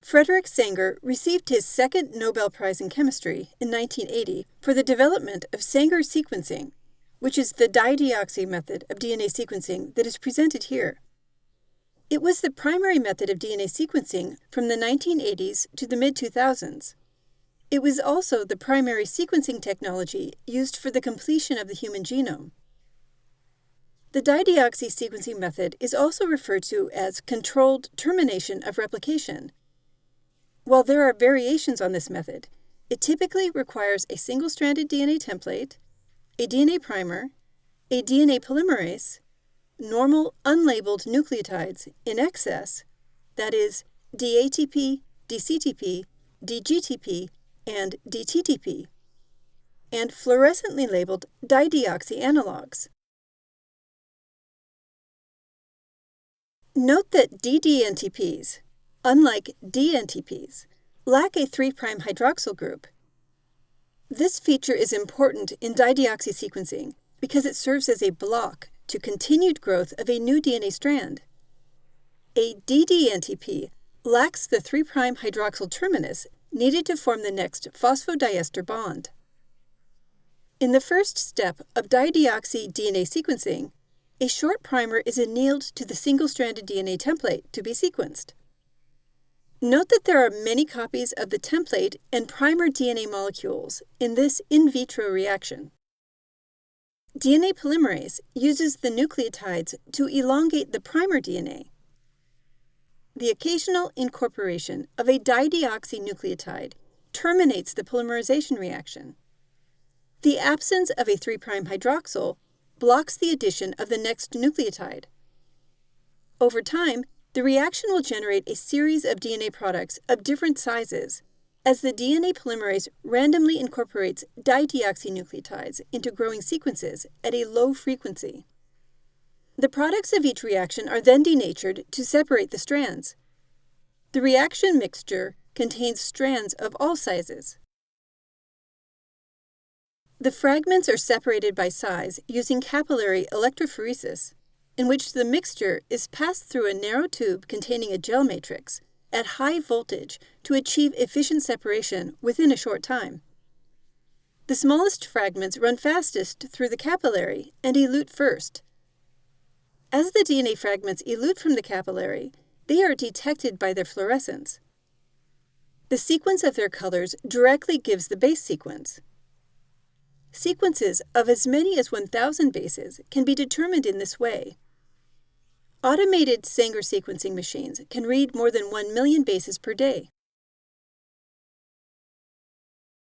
Frederick Sanger received his second Nobel Prize in Chemistry in 1980 for the development of Sanger sequencing, which is the dideoxy method of DNA sequencing that is presented here. It was the primary method of DNA sequencing from the 1980s to the mid-2000s. It was also the primary sequencing technology used for the completion of the human genome. The dideoxy sequencing method is also referred to as controlled termination of replication. While there are variations on this method, it typically requires a single-stranded DNA template, a DNA primer, a DNA polymerase, normal unlabeled nucleotides in excess, that is, dATP, dCTP, dGTP, and dTTP, and fluorescently labeled dideoxy analogs. Note that ddNTPs, unlike dNTPs, lack a 3' hydroxyl group. This feature is important in dideoxy sequencing because it serves as a block to continued growth of a new DNA strand. A ddNTP lacks the 3' hydroxyl terminus needed to form the next phosphodiester bond. In the first step of dideoxy DNA sequencing, a short primer is annealed to the single-stranded DNA template to be sequenced. Note that there are many copies of the template and primer DNA molecules in this in vitro reaction. DNA polymerase uses the nucleotides to elongate the primer DNA. The occasional incorporation of a dideoxynucleotide terminates the polymerization reaction. The absence of a 3' hydroxyl blocks the addition of the next nucleotide. Over time, the reaction will generate a series of DNA products of different sizes as the DNA polymerase randomly incorporates dideoxynucleotides into growing sequences at a low frequency. The products of each reaction are then denatured to separate the strands. The reaction mixture contains strands of all sizes. The fragments are separated by size using capillary electrophoresis, in which the mixture is passed through a narrow tube containing a gel matrix at high voltage to achieve efficient separation within a short time. The smallest fragments run fastest through the capillary and elute first. As the DNA fragments elute from the capillary, they are detected by their fluorescence. The sequence of their colors directly gives the base sequence. Sequences of as many as 1,000 bases can be determined in this way. Automated Sanger sequencing machines can read more than 1 million bases per day.